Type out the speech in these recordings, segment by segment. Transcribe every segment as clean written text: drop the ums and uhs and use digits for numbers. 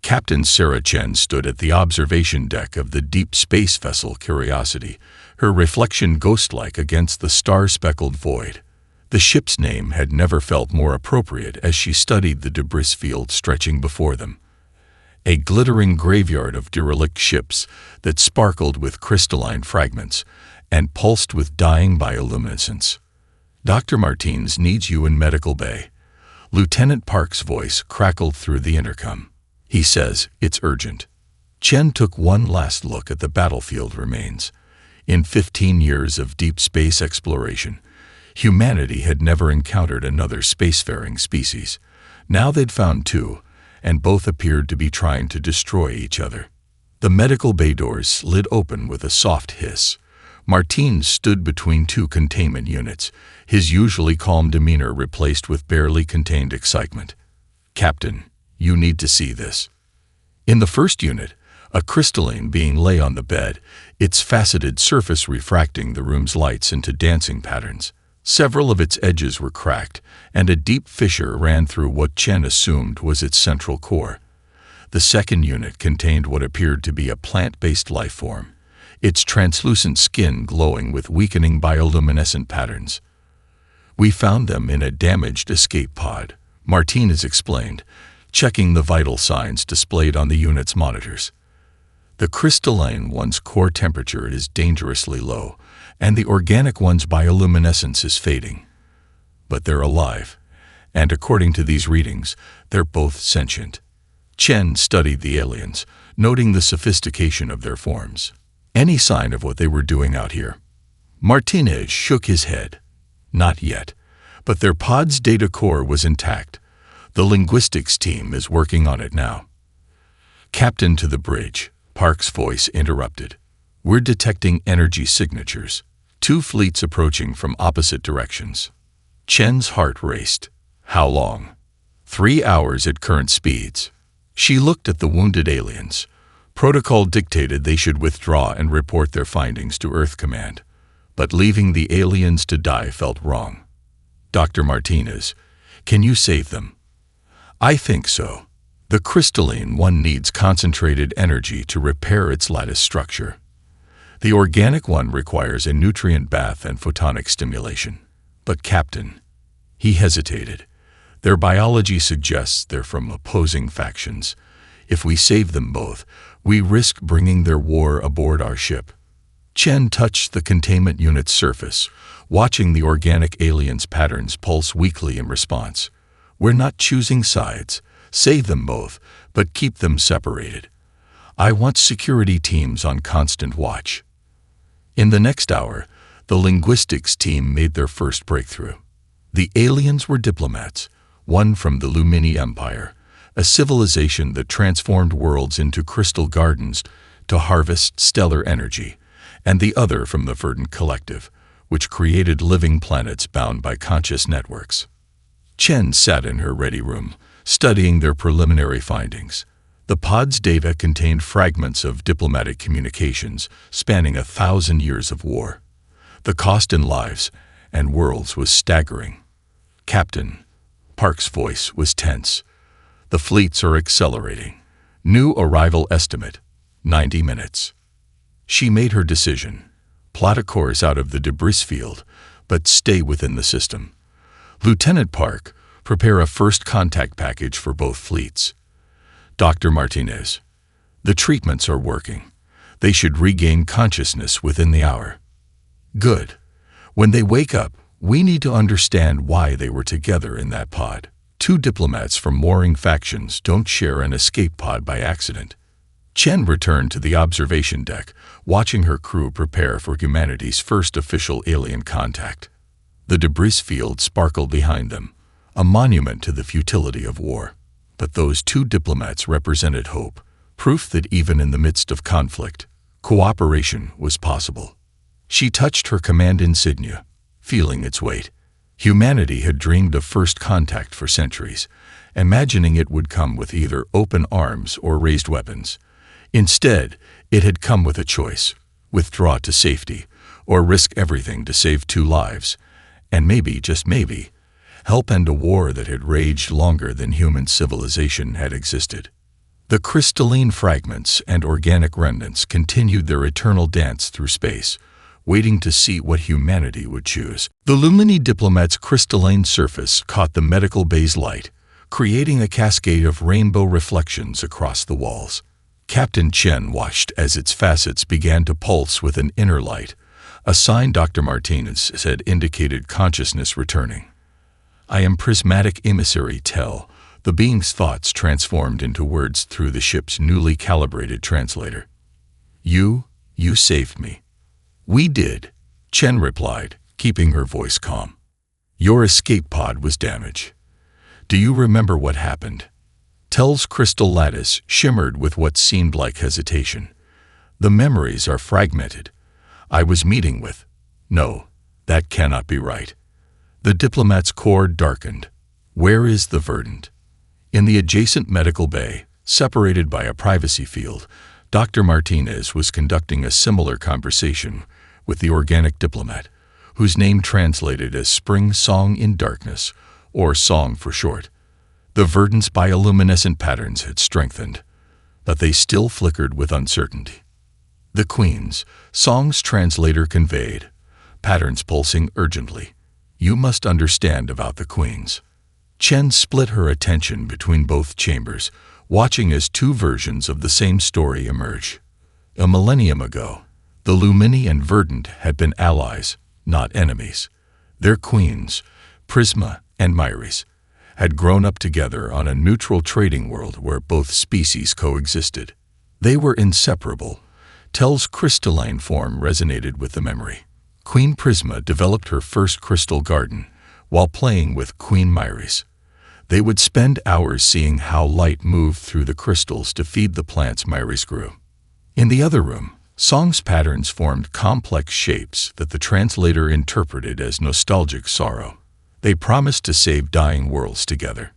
Captain Sarah Chen stood at the observation deck of the deep space vessel Curiosity, her reflection ghost-like against the star-speckled void. The ship's name had never felt more appropriate as she studied the debris field stretching before them. A glittering graveyard of derelict ships that sparkled with crystalline fragments and pulsed with dying bioluminescence. "Dr. Martins needs you in medical bay." Lieutenant Park's voice crackled through the intercom. "He says it's urgent." Chen took one last look at the battlefield remains. In 15 years of deep space exploration, humanity had never encountered another spacefaring species. Now they'd found two, and both appeared to be trying to destroy each other. The medical bay doors slid open with a soft hiss. Martins stood between two containment units, his usually calm demeanor replaced with barely contained excitement. "Captain, you need to see this." In the first unit, a crystalline being lay on the bed, its faceted surface refracting the room's lights into dancing patterns. Several of its edges were cracked, and a deep fissure ran through what Chen assumed was its central core. The second unit contained what appeared to be a plant-based life form, its translucent skin glowing with weakening bioluminescent patterns. "We found them in a damaged escape pod," Martinez explained, checking the vital signs displayed on the unit's monitors. "The crystalline one's core temperature is dangerously low, and the organic one's bioluminescence is fading. But they're alive, and according to these readings, they're both sentient." Chen studied the aliens, noting the sophistication of their forms. Any sign of what they were doing out here? Martinez shook his head. "Not yet, but their pod's data core was intact. The linguistics team is working on it now." "Captain to the bridge," Park's voice interrupted. "We're detecting energy signatures. 2 fleets approaching from opposite directions." Chen's heart raced. "How long?" 3 hours at current speeds." She looked at the wounded aliens. Protocol dictated they should withdraw and report their findings to Earth Command. But leaving the aliens to die felt wrong. "Dr. Martinez, can you save them?" "I think so. The crystalline one needs concentrated energy to repair its lattice structure. The organic one requires a nutrient bath and photonic stimulation." "But Captain," he hesitated, "their biology suggests they're from opposing factions. If we save them both, we risk bringing their war aboard our ship." Chen touched the containment unit's surface, watching the organic aliens' patterns pulse weakly in response. "We're not choosing sides. Save them both, but keep them separated. I want security teams on constant watch." In the next hour, the linguistics team made their first breakthrough. The aliens were diplomats, one from the Lumini Empire, a civilization that transformed worlds into crystal gardens to harvest stellar energy, and the other from the Verdant Collective, which created living planets bound by conscious networks. Chen sat in her ready room, studying their preliminary findings. The pod's data contained fragments of diplomatic communications spanning 1,000 years of war. The cost in lives and worlds was staggering. "Captain," Park's voice was tense, "the fleets are accelerating. New arrival estimate, 90 minutes. She made her decision. Plot a course out of the debris field, but stay within the system. Lieutenant Park, prepare a first contact package for both fleets. Dr. Martinez, the treatments are working. They should regain consciousness within the hour. Good. When they wake up, we need to understand why they were together in that pod. 2 diplomats from warring factions don't share an escape pod by accident." Chen returned to the observation deck, watching her crew prepare for humanity's first official alien contact. The debris field sparkled behind them, a monument to the futility of war. But those 2 diplomats represented hope, proof that even in the midst of conflict, cooperation was possible. She touched her command insignia, feeling its weight. Humanity had dreamed of first contact for centuries, imagining it would come with either open arms or raised weapons. Instead, it had come with a choice: withdraw to safety, or risk everything to save 2 lives, and maybe, just maybe, help end a war that had raged longer than human civilization had existed. The crystalline fragments and organic remnants continued their eternal dance through space, waiting to see what humanity would choose. The Lumini diplomat's crystalline surface caught the medical bay's light, creating a cascade of rainbow reflections across the walls. Captain Chen watched as its facets began to pulse with an inner light, a sign Dr. Martinez said indicated consciousness returning. "I am prismatic emissary Tel," the being's thoughts transformed into words through the ship's newly calibrated translator. You saved me." "We did," Chen replied, keeping her voice calm. "Your escape pod was damaged. Do you remember what happened?" Tel's crystal lattice shimmered with what seemed like hesitation. "The memories are fragmented. I was meeting with—" "No, that cannot be right." The diplomat's core darkened. "Where is the verdant?" In the adjacent medical bay, separated by a privacy field, Dr. Martinez was conducting a similar conversation with the organic diplomat, whose name translated as Spring Song in Darkness, or Song for short. The verdant's bioluminescent patterns had strengthened, but they still flickered with uncertainty. "The Queen's," Song's translator conveyed, patterns pulsing urgently. "You must understand about the Queen's." Chen split her attention between both chambers, watching as two versions of the same story emerge. A millennium ago, the Lumini and Verdant had been allies, not enemies. Their queens, Prisma and Myris, had grown up together on a neutral trading world where both species coexisted. They were inseparable. Tel's crystalline form resonated with the memory. Queen Prisma developed her first crystal garden while playing with Queen Myris. They would spend hours seeing how light moved through the crystals to feed the plants Myris grew. In the other room, Song's patterns formed complex shapes that the translator interpreted as nostalgic sorrow. They promised to save dying worlds together.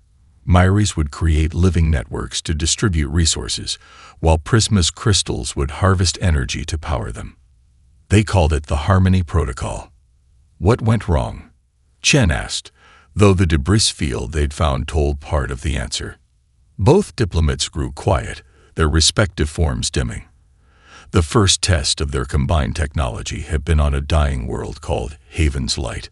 Myris would create living networks to distribute resources, while Prisma's crystals would harvest energy to power them. They called it the Harmony Protocol. What went wrong? Chen asked, though the debris field they'd found told part of the answer. Both diplomats grew quiet, their respective forms dimming. The first test of their combined technology had been on a dying world called Haven's Light.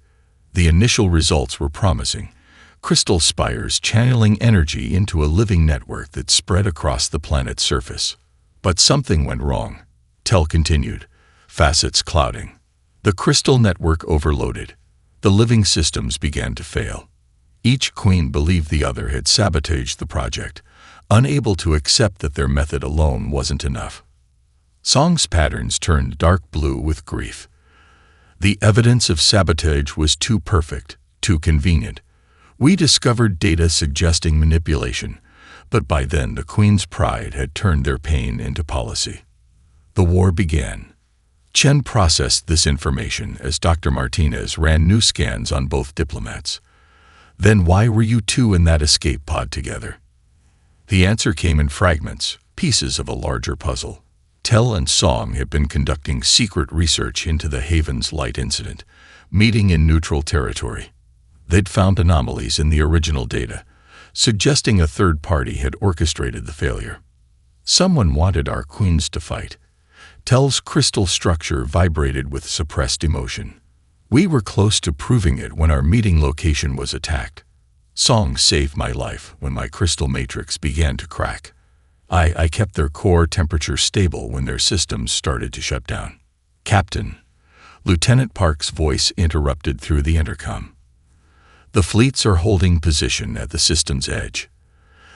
The initial results were promising, crystal spires channeling energy into a living network that spread across the planet's surface. But something went wrong, Tel continued, facets clouding. The crystal network overloaded. The living systems began to fail. Each queen believed the other had sabotaged the project, unable to accept that their method alone wasn't enough. Song's patterns turned dark blue with grief. The evidence of sabotage was too perfect, too convenient. We discovered data suggesting manipulation, but by then the Queen's pride had turned their pain into policy. The war began. Chen processed this information as Dr. Martinez ran new scans on both diplomats. Then why were you two in that escape pod together? The answer came in fragments, pieces of a larger puzzle. Tel and Song had been conducting secret research into the Haven's Light incident, meeting in neutral territory. They'd found anomalies in the original data, suggesting a third party had orchestrated the failure. Someone wanted our queens to fight. Tel's crystal structure vibrated with suppressed emotion. We were close to proving it when our meeting location was attacked. Song saved my life when my crystal matrix began to crack. I kept their core temperature stable when their systems started to shut down. Captain, Lieutenant Park's voice interrupted through the intercom. The fleets are holding position at the system's edge.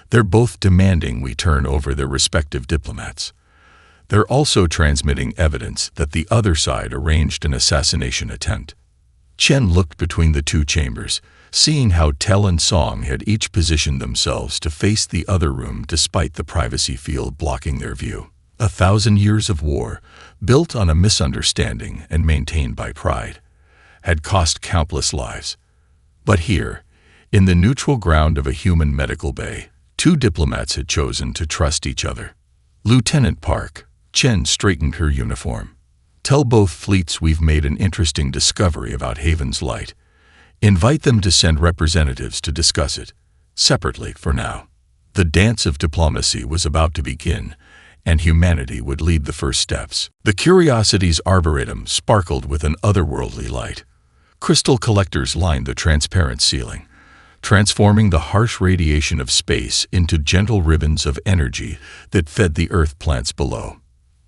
They're both demanding we turn over their respective diplomats. They're also transmitting evidence that the other side arranged an assassination attempt. Chen looked between the two chambers, seeing how Tel and Song had each positioned themselves to face the other room despite the privacy field blocking their view. 1,000 years of war, built on a misunderstanding and maintained by pride, had cost countless lives. But here, in the neutral ground of a human medical bay, two diplomats had chosen to trust each other. Lieutenant Park, Chen straightened her uniform. Tell both fleets we've made an interesting discovery about Haven's Light. Invite them to send representatives to discuss it, separately for now. The dance of diplomacy was about to begin, and humanity would lead the first steps. The Curiosity's arboretum sparkled with an otherworldly light. Crystal collectors lined the transparent ceiling, transforming the harsh radiation of space into gentle ribbons of energy that fed the earth plants below.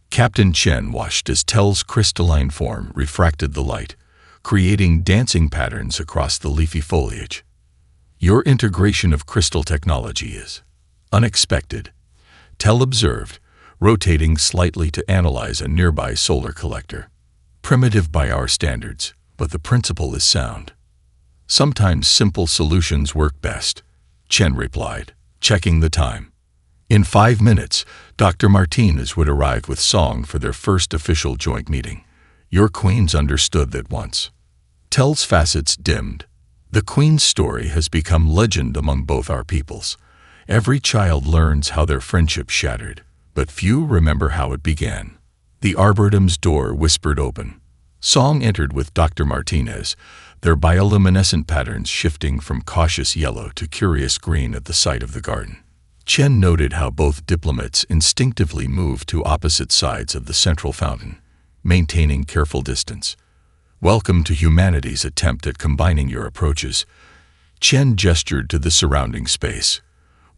Captain Chen watched as Tel's crystalline form refracted the light, creating dancing patterns across the leafy foliage. Your integration of crystal technology is unexpected, Tel observed, rotating slightly to analyze a nearby solar collector. Primitive by our standards, but the principle is sound. Sometimes simple solutions work best, Chen replied, checking the time. In 5 minutes, Dr. Martinez would arrive with Song for their first official joint meeting. Your queens understood that once. Tel's facets dimmed. The queen's story has become legend among both our peoples. Every child learns how their friendship shattered, but few remember how it began. The arboretum's door whispered open. Song entered with Dr. Martinez, their bioluminescent patterns shifting from cautious yellow to curious green at the sight of the garden. Chen noted how both diplomats instinctively moved to opposite sides of the central fountain, maintaining careful distance. Welcome to humanity's attempt at combining your approaches. Chen gestured to the surrounding space.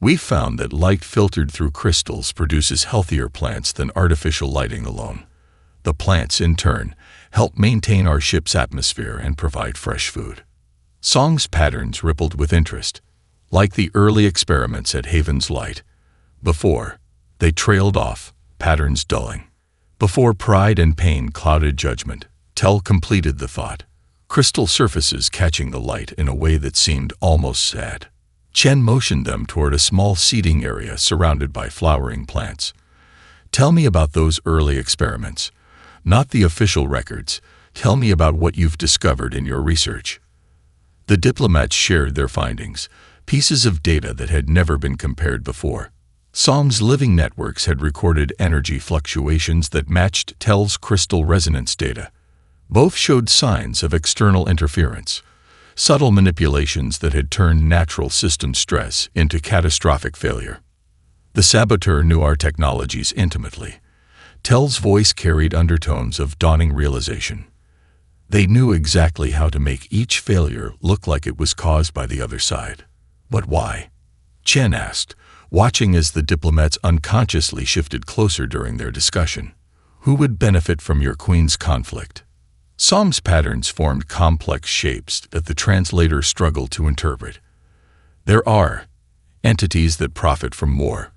We found that light filtered through crystals produces healthier plants than artificial lighting alone. The plants, in turn, help maintain our ship's atmosphere and provide fresh food. Song's patterns rippled with interest, like the early experiments at Haven's Light. Before, they trailed off, patterns dulling. Before pride and pain clouded judgment, Tel completed the thought, crystal surfaces catching the light in a way that seemed almost sad. Chen motioned them toward a small seating area surrounded by flowering plants. Tell me about those early experiments. Not the official records. Tell me about what you've discovered in your research. The diplomats shared their findings, pieces of data that had never been compared before. Song's living networks had recorded energy fluctuations that matched Tel's crystal resonance data. Both showed signs of external interference, subtle manipulations that had turned natural system stress into catastrophic failure. The saboteur knew our technologies intimately. Tel's voice carried undertones of dawning realization. They knew exactly how to make each failure look like it was caused by the other side. But why? Chen asked, watching as the diplomats unconsciously shifted closer during their discussion. Who would benefit from your queen's conflict? Song's patterns formed complex shapes that the translator struggled to interpret. There are entities that profit from war,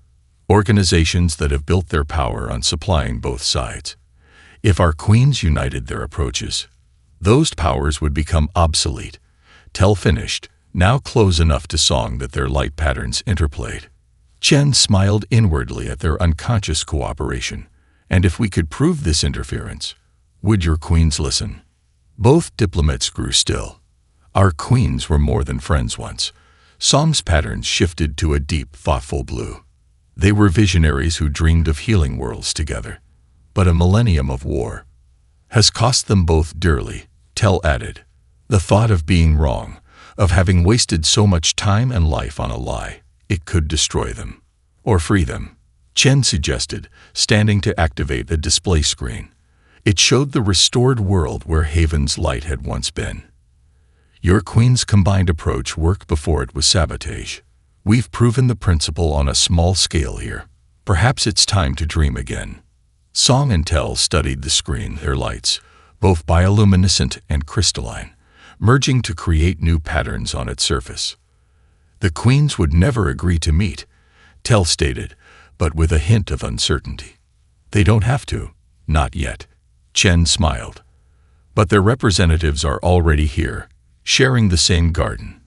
organizations that have built their power on supplying both sides. If our queens united their approaches, those powers would become obsolete. Tel finished, now close enough to Song that their light patterns interplayed. Chen smiled inwardly at their unconscious cooperation. And if we could prove this interference, would your queens listen? Both diplomats grew still. Our queens were more than friends once. Song's patterns shifted to a deep, thoughtful blue. They were visionaries who dreamed of healing worlds together. But a millennium of war has cost them both dearly, Tel added. The thought of being wrong, of having wasted so much time and life on a lie, it could destroy them. Or free them, Chen suggested, standing to activate the display screen. It showed the restored world where Haven's Light had once been. Your queen's combined approach worked before it was sabotage. We've proven the principle on a small scale here. Perhaps it's time to dream again. Song and Tel studied the screen, their lights, both bioluminescent and crystalline, merging to create new patterns on its surface. The queens would never agree to meet, Tel stated, but with a hint of uncertainty. They don't have to, not yet. Chen smiled. But their representatives are already here, sharing the same garden.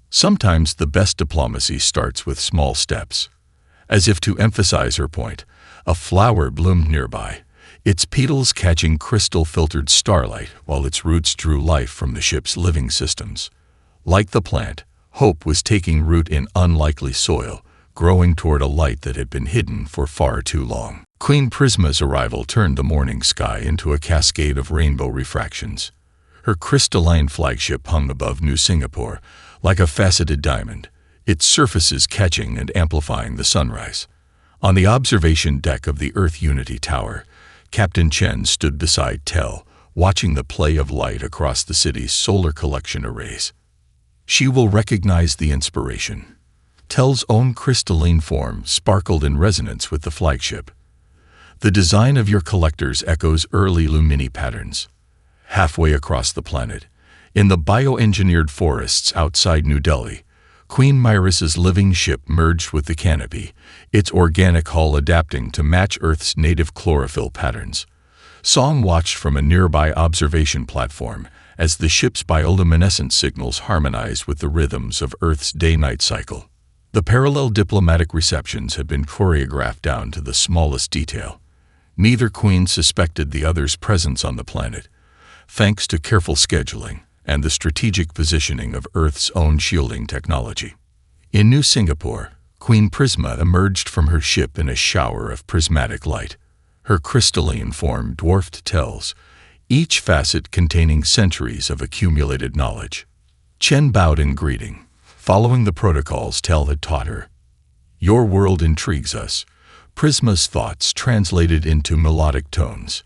Sometimes the best diplomacy starts with small steps. As if to emphasize her point, a flower bloomed nearby, its petals catching crystal-filtered starlight while its roots drew life from the ship's living systems. Like the plant, hope was taking root in unlikely soil, growing toward a light that had been hidden for far too long. Queen Prisma's arrival turned the morning sky into a cascade of rainbow refractions. Her crystalline flagship hung above New Singapore, like a faceted diamond, its surfaces catching and amplifying the sunrise. On the observation deck of the Earth Unity Tower, Captain Chen stood beside Tel, watching the play of light across the city's solar collection arrays. She will recognize the inspiration. Tel's own crystalline form sparkled in resonance with the flagship. The design of your collectors echoes early Lumini patterns. Halfway across the planet, in the bioengineered forests outside New Delhi, Queen Myris's living ship merged with the canopy, its organic hull adapting to match Earth's native chlorophyll patterns. Song watched from a nearby observation platform as the ship's bioluminescent signals harmonized with the rhythms of Earth's day-night cycle. The parallel diplomatic receptions had been choreographed down to the smallest detail. Neither queen suspected the other's presence on the planet, thanks to careful scheduling and the strategic positioning of Earth's own shielding technology. In New Singapore, Queen Prisma emerged from her ship in a shower of prismatic light. Her crystalline form dwarfed Tel's, each facet containing centuries of accumulated knowledge. Chen bowed in greeting, following the protocols Tel had taught her. Your world intrigues us. Prisma's thoughts translated into melodic tones.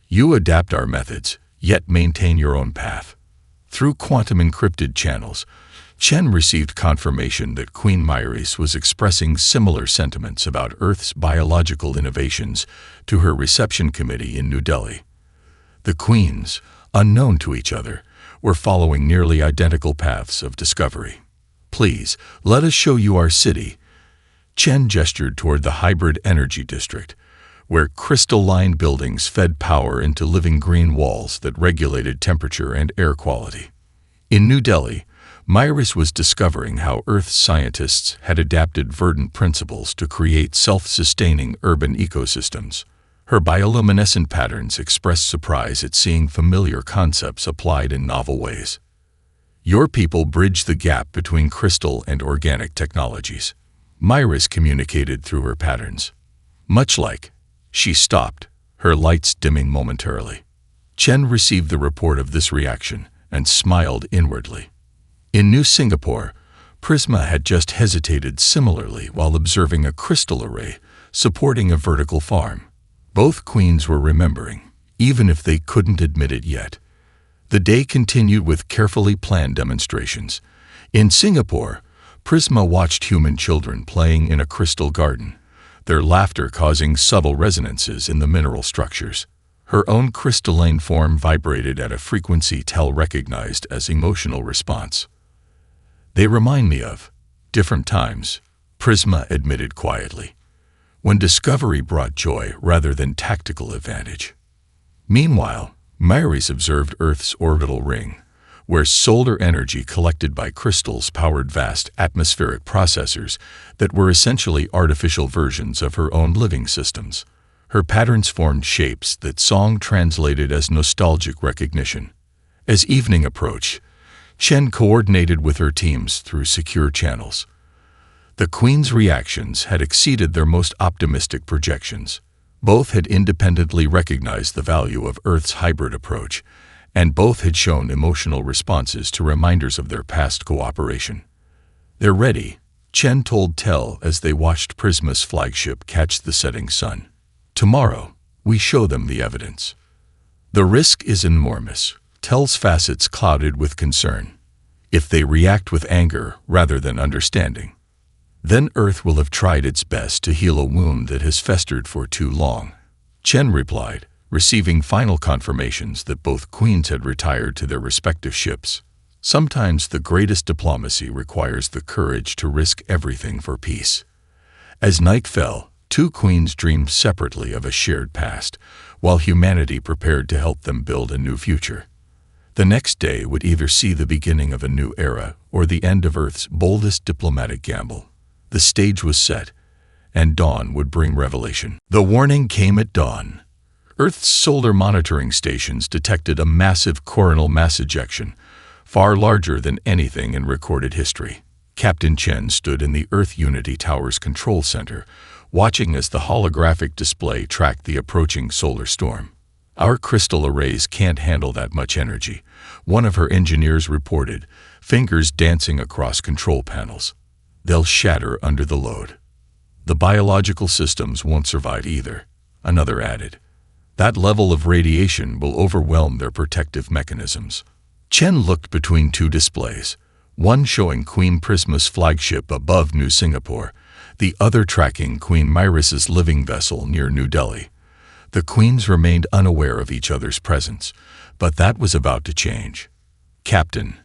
You adapt our methods, yet maintain your own path. Through quantum-encrypted channels, Chen received confirmation that Queen Myris was expressing similar sentiments about Earth's biological innovations to her reception committee in New Delhi. The queens, unknown to each other, were following nearly identical paths of discovery. Please, let us show you our city. Chen gestured toward the hybrid energy district, where crystal-lined buildings fed power into living green walls that regulated temperature and air quality. In New Delhi, Myris was discovering how Earth's scientists had adapted verdant principles to create self-sustaining urban ecosystems. Her bioluminescent patterns expressed surprise at seeing familiar concepts applied in novel ways. Your people bridge the gap between crystal and organic technologies. Myris communicated through her patterns. Much like, she stopped, her lights dimming momentarily. Chen received the report of this reaction and smiled inwardly. In New Singapore, Prisma had just hesitated similarly while observing a crystal array supporting a vertical farm. Both queens were remembering, even if they couldn't admit it yet. The day continued with carefully planned demonstrations. In Singapore, Prisma watched human children playing in a crystal garden, their laughter causing subtle resonances in the mineral structures. Her own crystalline form vibrated at a frequency Tel recognized as emotional response. They remind me of different times, Prisma admitted quietly, when discovery brought joy rather than tactical advantage. Meanwhile, Myris observed Earth's orbital ring, where solar energy collected by crystals powered vast atmospheric processors that were essentially artificial versions of her own living systems. Her patterns formed shapes that Song translated as nostalgic recognition. As evening approached, Chen coordinated with her teams through secure channels. The Queen's reactions had exceeded their most optimistic projections. Both had independently recognized the value of Earth's hybrid approach, and both had shown emotional responses to reminders of their past cooperation. They're ready, Chen told Tel as they watched Prisma's flagship catch the setting sun. Tomorrow, we show them the evidence. The risk is enormous, Tel's facets clouded with concern. If they react with anger rather than understanding, then Earth will have tried its best to heal a wound that has festered for too long. Chen replied, receiving final confirmations that both queens had retired to their respective ships. Sometimes the greatest diplomacy requires the courage to risk everything for peace. As night fell, two queens dreamed separately of a shared past, while humanity prepared to help them build a new future. The next day would either see the beginning of a new era or the end of Earth's boldest diplomatic gamble. The stage was set, and dawn would bring revelation. The warning came at dawn. Earth's solar monitoring stations detected a massive coronal mass ejection, far larger than anything in recorded history. Captain Chen stood in the Earth Unity Tower's control center, watching as the holographic display tracked the approaching solar storm. Our crystal arrays can't handle that much energy, one of her engineers reported, fingers dancing across control panels. They'll shatter under the load. The biological systems won't survive either, another added. That level of radiation will overwhelm their protective mechanisms. Chen looked between two displays, one showing Queen Prisma's flagship above New Singapore, the other tracking Queen Myris's living vessel near New Delhi. The queens remained unaware of each other's presence, but that was about to change. Captain.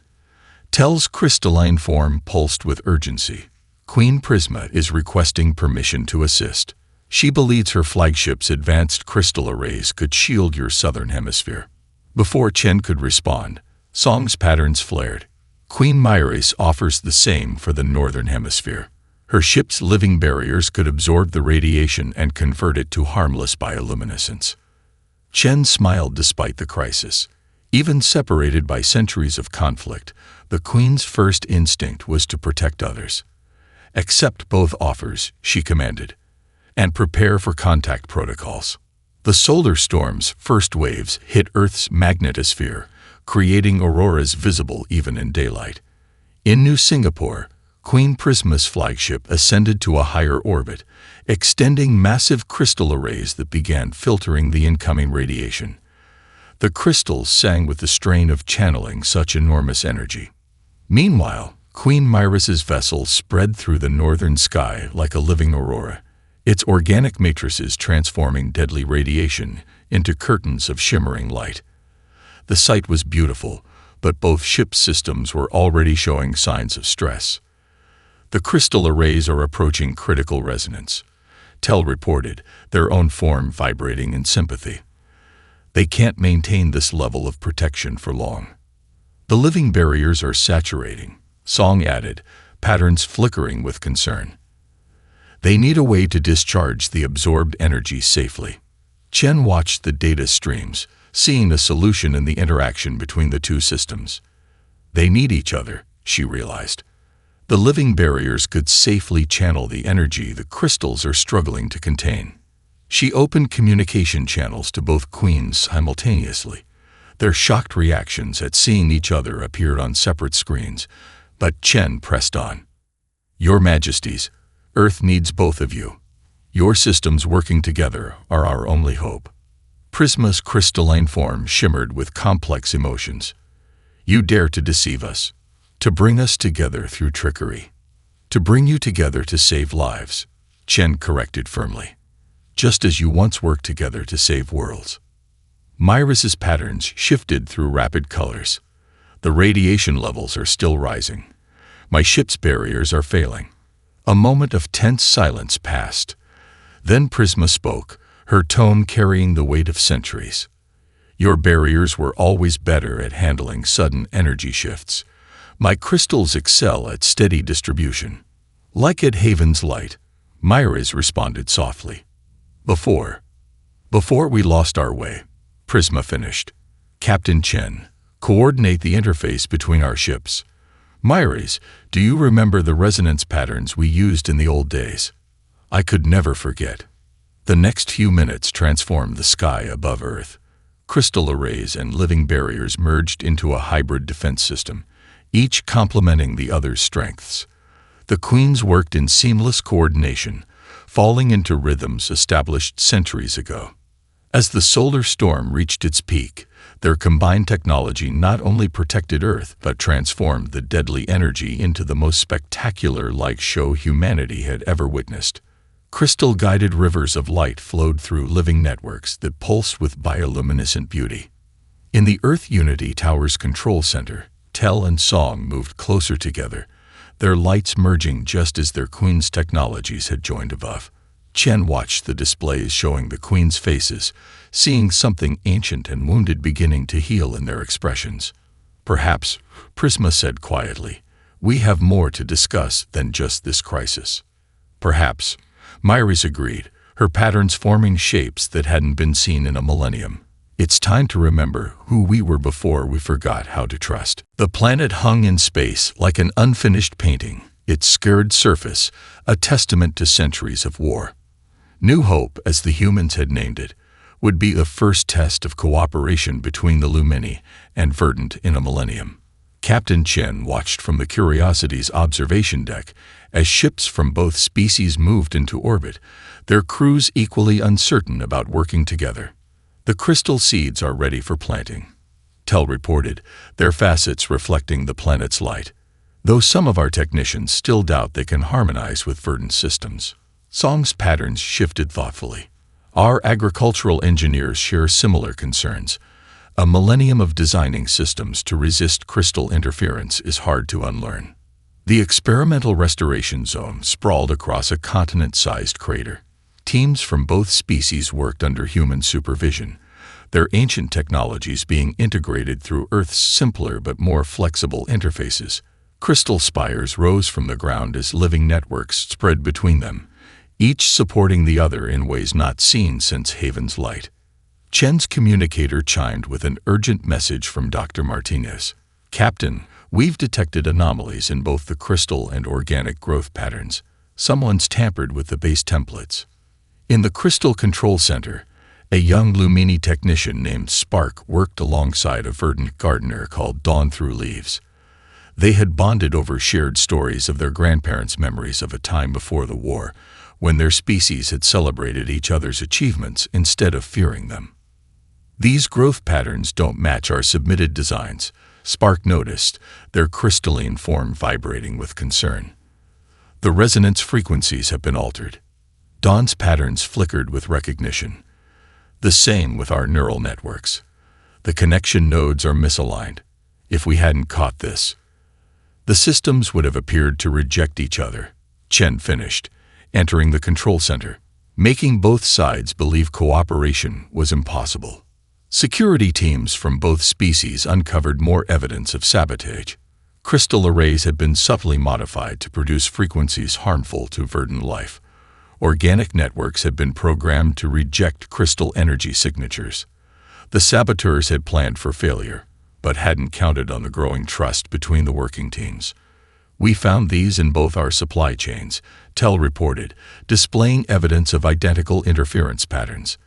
Tel's crystalline form pulsed with urgency. Queen Prisma is requesting permission to assist. She believes her flagship's advanced crystal arrays could shield your southern hemisphere. Before Chen could respond, Song's patterns flared. Queen Myris offers the same for the northern hemisphere. Her ship's living barriers could absorb the radiation and convert it to harmless bioluminescence. Chen smiled despite the crisis. Even separated by centuries of conflict, the Queen's first instinct was to protect others. Accept both offers, she commanded, and prepare for contact protocols. The solar storm's first waves hit Earth's magnetosphere, creating auroras visible even in daylight. In New Singapore, Queen Prisma's flagship ascended to a higher orbit, extending massive crystal arrays that began filtering the incoming radiation. The crystals sang with the strain of channeling such enormous energy. Meanwhile, Queen Myris's vessel spread through the northern sky like a living aurora, its organic matrices transforming deadly radiation into curtains of shimmering light. The sight was beautiful, but both ship systems were already showing signs of stress. The crystal arrays are approaching critical resonance, Tel reported, their own form vibrating in sympathy. They can't maintain this level of protection for long. The living barriers are saturating, Song added, patterns flickering with concern. They need a way to discharge the absorbed energy safely. Chen watched the data streams, seeing a solution in the interaction between the two systems. They need each other, she realized. The living barriers could safely channel the energy the crystals are struggling to contain. She opened communication channels to both queens simultaneously. Their shocked reactions at seeing each other appeared on separate screens, but Chen pressed on. Your Majesties, Earth needs both of you. Your systems working together are our only hope. Prisma's crystalline form shimmered with complex emotions. You dare to deceive us, to bring us together through trickery, to bring you together to save lives, Chen corrected firmly. Just as you once worked together to save worlds. Myris's patterns shifted through rapid colors. The radiation levels are still rising. My ship's barriers are failing. A moment of tense silence passed. Then Prisma spoke, her tone carrying the weight of centuries. Your barriers were always better at handling sudden energy shifts. My crystals excel at steady distribution. Like at Haven's light, Myris responded softly. Before we lost our way, Prisma finished. Captain Chen, coordinate the interface between our ships. Myris, do you remember the resonance patterns we used in the old days? I could never forget. The next few minutes transformed the sky above Earth. Crystal arrays and living barriers merged into a hybrid defense system, each complementing the other's strengths. The queens worked in seamless coordination, falling into rhythms established centuries ago. As the solar storm reached its peak, their combined technology not only protected Earth but transformed the deadly energy into the most spectacular light show humanity had ever witnessed. Crystal-guided rivers of light flowed through living networks that pulsed with bioluminescent beauty. In the Earth Unity Tower's control center, Tel and Song moved closer together, their lights merging just as their queen's technologies had joined above. Chen watched the displays showing the queen's faces, seeing something ancient and wounded beginning to heal in their expressions. Perhaps, Prisma said quietly, we have more to discuss than just this crisis. Perhaps, Myris agreed, her patterns forming shapes that hadn't been seen in a millennium. It's time to remember who we were before we forgot how to trust. The planet hung in space like an unfinished painting, its scarred surface a testament to centuries of war. New Hope, as the humans had named it, would be the first test of cooperation between the Lumini and Verdant in a millennium. Captain Chen watched from the Curiosity's observation deck as ships from both species moved into orbit, their crews equally uncertain about working together. The crystal seeds are ready for planting, Tell reported, their facets reflecting the planet's light, though some of our technicians still doubt they can harmonize with verdant systems. Song's patterns shifted thoughtfully. Our agricultural engineers share similar concerns. A millennium of designing systems to resist crystal interference is hard to unlearn. The experimental restoration zone sprawled across a continent-sized crater. Teams from both species worked under human supervision, their ancient technologies being integrated through Earth's simpler but more flexible interfaces. Crystal spires rose from the ground as living networks spread between them, each supporting the other in ways not seen since Haven's light. Chen's communicator chimed with an urgent message from Dr. Martinez. Captain, we've detected anomalies in both the crystal and organic growth patterns. Someone's tampered with the base templates. In the Crystal Control Center, a young Lumini technician named Spark worked alongside a verdant gardener called Dawn Through Leaves. They had bonded over shared stories of their grandparents' memories of a time before the war, when their species had celebrated each other's achievements instead of fearing them. These growth patterns don't match our submitted designs, Spark noticed, their crystalline form vibrating with concern. The resonance frequencies have been altered. Dawn's patterns flickered with recognition. The same with our neural networks. The connection nodes are misaligned. If we hadn't caught this, the systems would have appeared to reject each other, Chen finished, entering the control center, making both sides believe cooperation was impossible. Security teams from both species uncovered more evidence of sabotage. Crystal arrays had been subtly modified to produce frequencies harmful to verdant life. Organic networks had been programmed to reject crystal energy signatures. The saboteurs had planned for failure, but hadn't counted on the growing trust between the working teams. We found these in both our supply chains, Tell reported, displaying evidence of identical interference patterns.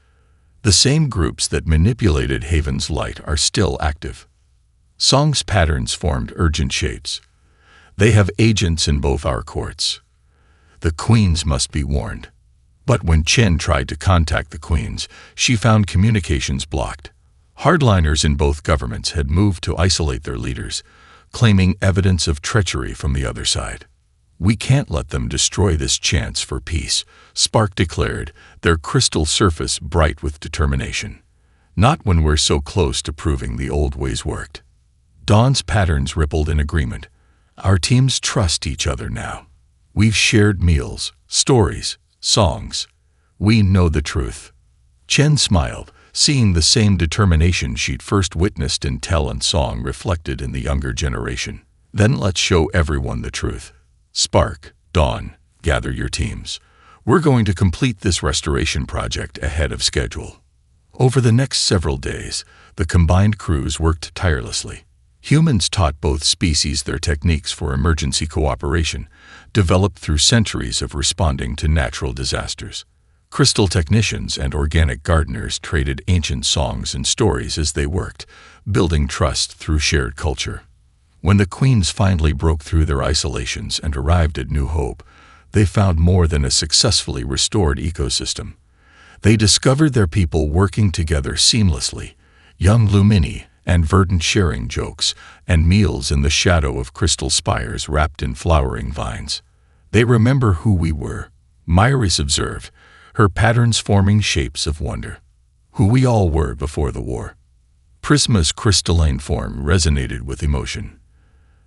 The same groups that manipulated Haven's light are still active. Song's patterns formed urgent shapes. They have agents in both our courts. The queens must be warned. But when Chen tried to contact the queens, she found communications blocked. Hardliners in both governments had moved to isolate their leaders, claiming evidence of treachery from the other side. We can't let them destroy this chance for peace, Spark declared, their crystal surface bright with determination. Not when we're so close to proving the old ways worked. Dawn's patterns rippled in agreement. Our teams trust each other now. We've shared meals, stories, songs. We know the truth. Chen smiled, seeing the same determination she'd first witnessed in Tell and Song reflected in the younger generation. Then let's show everyone the truth. Spark, Dawn, gather your teams. We're going to complete this restoration project ahead of schedule. Over the next several days, the combined crews worked tirelessly. Humans taught both species their techniques for emergency cooperation, developed through centuries of responding to natural disasters. Crystal technicians and organic gardeners traded ancient songs and stories as they worked, building trust through shared culture. When the queens finally broke through their isolations and arrived at New Hope, they found more than a successfully restored ecosystem. They discovered their people working together seamlessly, young Lumini and verdant sharing jokes and meals in the shadow of crystal spires wrapped in flowering vines. They remember who we were, Myris observed, her patterns forming shapes of wonder. Who we all were before the war. Prisma's crystalline form resonated with emotion.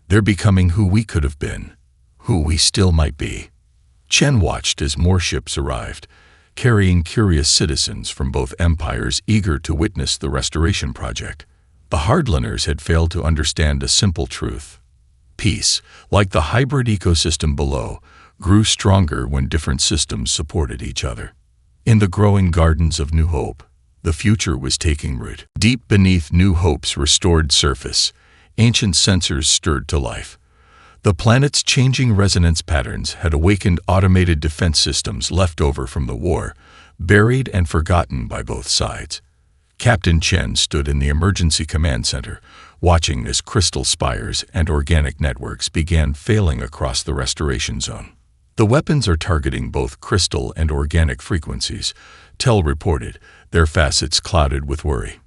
They're becoming who we could have been, who we still might be. Chen watched as more ships arrived, carrying curious citizens from both empires eager to witness the restoration project. The hardliners had failed to understand a simple truth. Peace, like the hybrid ecosystem below, grew stronger when different systems supported each other. In the growing gardens of New Hope, the future was taking root. Deep beneath New Hope's restored surface, ancient sensors stirred to life. The planet's changing resonance patterns had awakened automated defense systems left over from the war, buried and forgotten by both sides. Captain Chen stood in the emergency command center, watching as crystal spires and organic networks began failing across the restoration zone. The weapons are targeting both crystal and organic frequencies, Tell reported, their facets clouded with worry.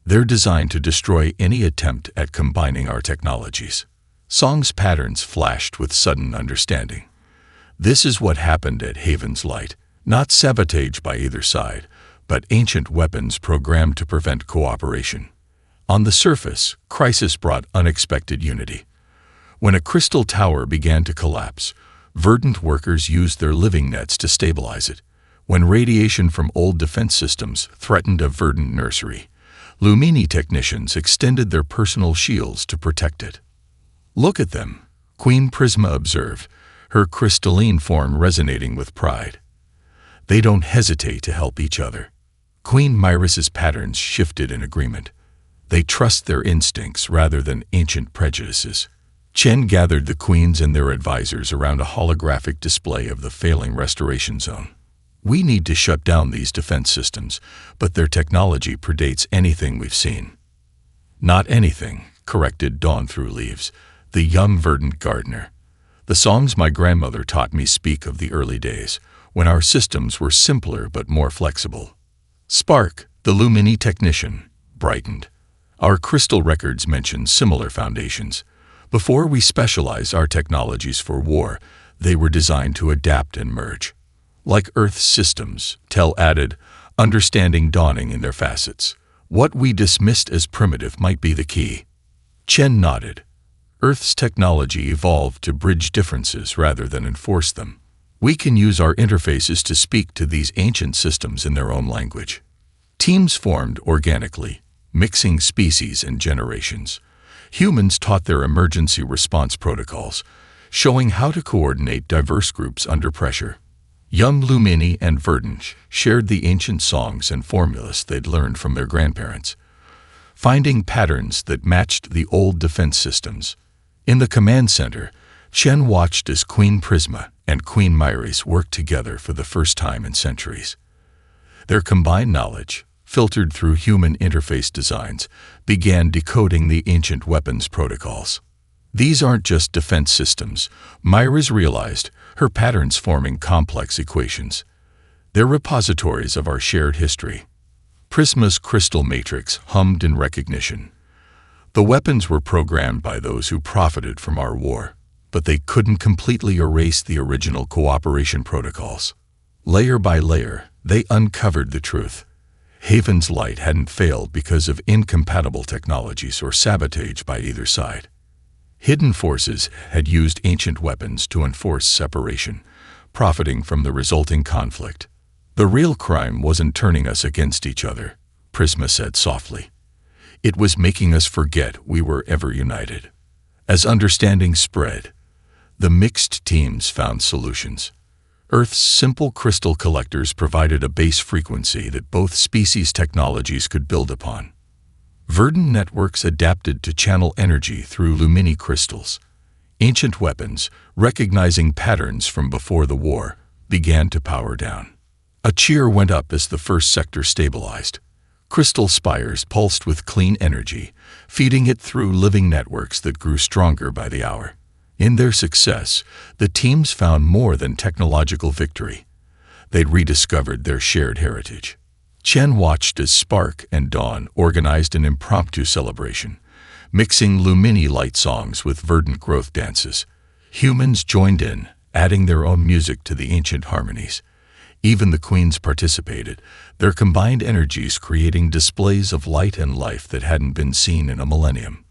They're designed to destroy any attempt at combining our technologies. Song's patterns flashed with sudden understanding. This is what happened at Haven's Light, not sabotage by either side, but ancient weapons programmed to prevent cooperation. On the surface, crisis brought unexpected unity. When a crystal tower began to collapse, verdant workers used their living nets to stabilize it. When radiation from old defense systems threatened a verdant nursery, Lumini technicians extended their personal shields to protect it. "Look at them," Queen Prisma observed, her crystalline form resonating with pride. "They don't hesitate to help each other." Queen Myris's patterns shifted in agreement. They trust their instincts rather than ancient prejudices. Chen gathered the queens and their advisors around a holographic display of the failing restoration zone. "We need to shut down these defense systems, but their technology predates anything we've seen." "Not anything," corrected Dawn Through Leaves, the young verdant gardener. "The songs my grandmother taught me speak of the early days, when our systems were simpler but more flexible." Spark, the Lumini technician, brightened. "Our crystal records mention similar foundations. Before we specialize our technologies for war, they were designed to adapt and merge. Like Earth's systems," Tell added, understanding dawning in their facets. "What we dismissed as primitive might be the key." Chen nodded. Earth's technology evolved to bridge differences rather than enforce them. We can use our interfaces to speak to these ancient systems in their own language. Teams formed organically, mixing species and generations. Humans taught their emergency response protocols, showing how to coordinate diverse groups under pressure. Young Lumini and Verdant shared the ancient songs and formulas they'd learned from their grandparents, finding patterns that matched the old defense systems. In the command center, Chen watched as Queen Prisma and Queen Myris worked together for the first time in centuries. Their combined knowledge, filtered through human interface designs, began decoding the ancient weapons protocols. These aren't just defense systems, Myris realized, her patterns forming complex equations. They're repositories of our shared history. Prisma's crystal matrix hummed in recognition. The weapons were programmed by those who profited from our war, but they couldn't completely erase the original cooperation protocols. Layer by layer, they uncovered the truth. Haven's Light hadn't failed because of incompatible technologies or sabotage by either side. Hidden forces had used ancient weapons to enforce separation, profiting from the resulting conflict. "The real crime wasn't turning us against each other," Prisma said softly. "It was making us forget we were ever united." As understanding spread, the mixed teams found solutions. Earth's simple crystal collectors provided a base frequency that both species' technologies could build upon. Verdant networks adapted to channel energy through Lumini crystals. Ancient weapons, recognizing patterns from before the war, began to power down. A cheer went up as the first sector stabilized. Crystal spires pulsed with clean energy, feeding it through living networks that grew stronger by the hour. In their success, the teams found more than technological victory. They'd rediscovered their shared heritage. Chen watched as Spark and Dawn organized an impromptu celebration, mixing Lumini light songs with verdant growth dances. Humans joined in, adding their own music to the ancient harmonies. Even the queens participated, their combined energies creating displays of light and life that hadn't been seen in a millennium.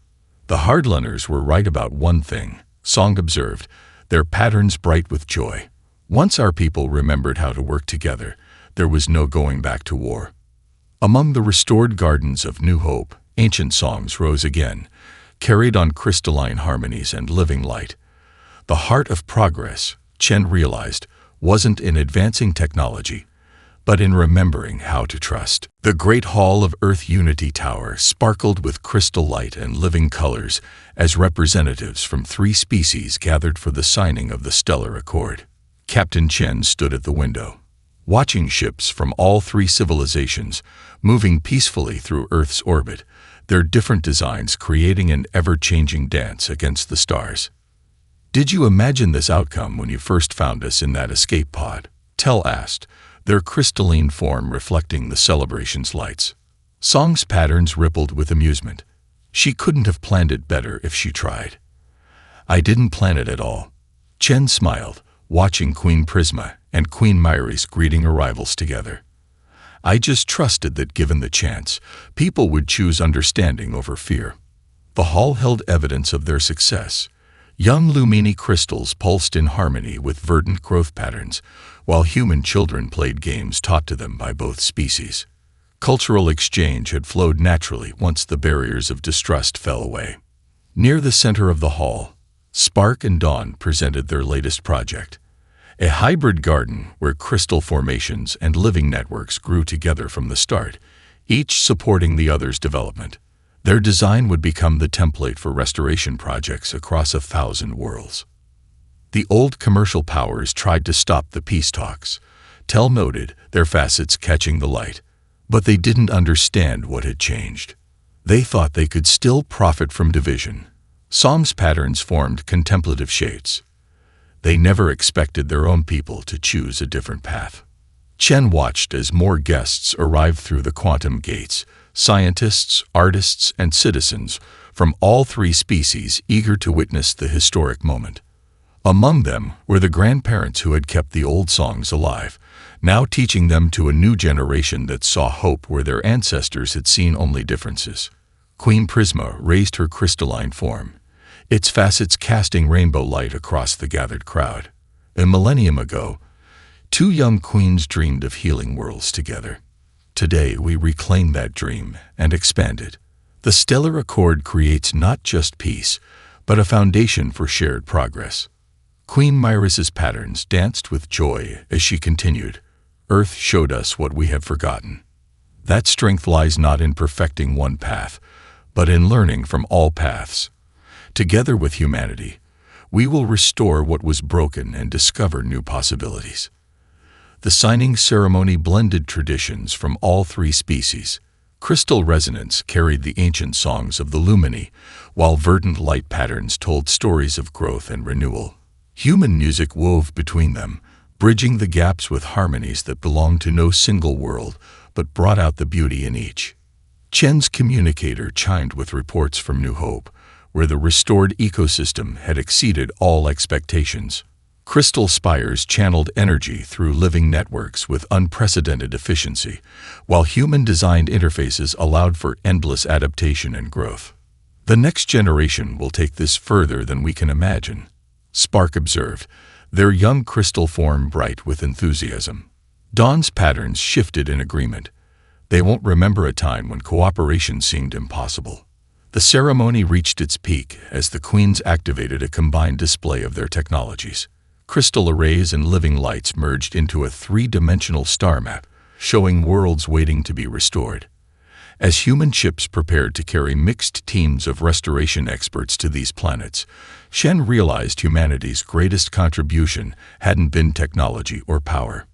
"The hardliners were right about one thing," Song observed, their patterns bright with joy. "Once our people remembered how to work together, there was no going back to war." Among the restored gardens of New Hope, ancient songs rose again, carried on crystalline harmonies and living light. The heart of progress, Chen realized, wasn't in advancing technology, but in remembering how to trust. The Great Hall of Earth Unity Tower sparkled with crystal light and living colors as representatives from 3 species gathered for the signing of the Stellar Accord. Captain Chen stood at the window. Watching ships from all three civilizations moving peacefully through Earth's orbit, their different designs creating an ever-changing dance against the stars. "Did you imagine this outcome when you first found us in that escape pod?" Tell asked, their crystalline form reflecting the celebration's lights. Song's patterns rippled with amusement. She couldn't have planned it better if she tried. "I didn't plan it at all." Chen smiled, watching Queen Prisma and Queen Myris greeting arrivals together. "I just trusted that given the chance, people would choose understanding over fear." The hall held evidence of their success. Young Lumini crystals pulsed in harmony with verdant growth patterns, while human children played games taught to them by both species. Cultural exchange had flowed naturally once the barriers of distrust fell away. Near the center of the hall, Spark and Dawn presented their latest project, a hybrid garden where crystal formations and living networks grew together from the start, each supporting the other's development. Their design would become the template for restoration projects across 1,000 worlds. The old commercial powers tried to stop the peace talks. Tell noted, their facets catching the light. But they didn't understand what had changed. They thought they could still profit from division. Som's patterns formed contemplative shades. They never expected their own people to choose a different path. Chen watched as more guests arrived through the quantum gates, scientists, artists, and citizens from all three species eager to witness the historic moment. Among them were the grandparents who had kept the old songs alive, now teaching them to a new generation that saw hope where their ancestors had seen only differences. Queen Prisma raised her crystalline form, its facets casting rainbow light across the gathered crowd. A millennium ago, two young queens dreamed of healing worlds together. Today we reclaim that dream and expand it. The stellar accord creates not just peace, but a foundation for shared progress. Queen Myris's patterns danced with joy as she continued. "Earth showed us what we have forgotten. That strength lies not in perfecting one path, but in learning from all paths. Together with humanity, we will restore what was broken and discover new possibilities." The signing ceremony blended traditions from all three species. Crystal resonance carried the ancient songs of the Lumini, while verdant light patterns told stories of growth and renewal. Human music wove between them, bridging the gaps with harmonies that belonged to no single world, but brought out the beauty in each. Chen's communicator chimed with reports from New Hope, where the restored ecosystem had exceeded all expectations. Crystal spires channeled energy through living networks with unprecedented efficiency, while human-designed interfaces allowed for endless adaptation and growth. "The next generation will take this further than we can imagine," Spark observed, their young crystal form bright with enthusiasm. Dawn's patterns shifted in agreement. They won't remember a time when cooperation seemed impossible. The ceremony reached its peak as the queens activated a combined display of their technologies. Crystal arrays and living lights merged into a three-dimensional star map, showing worlds waiting to be restored. As human ships prepared to carry mixed teams of restoration experts to these planets, Shen realized humanity's greatest contribution hadn't been technology or power.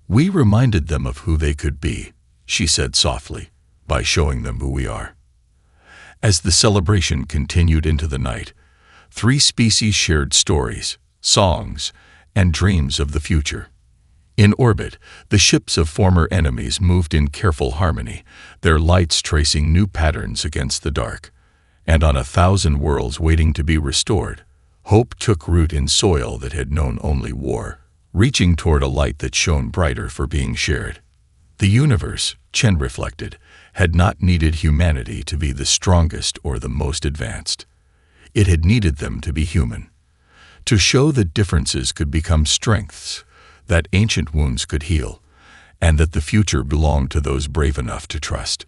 "We reminded them of who they could be," she said softly, "by showing them who we are." As the celebration continued into the night, three species shared stories, songs, and dreams of the future. In orbit, the ships of former enemies moved in careful harmony, their lights tracing new patterns against the dark. And on 1,000 worlds waiting to be restored, hope took root in soil that had known only war, reaching toward a light that shone brighter for being shared. The universe, Chen reflected, had not needed humanity to be the strongest or the most advanced. It had needed them to be human, to show that differences could become strengths, that ancient wounds could heal, and that the future belonged to those brave enough to trust.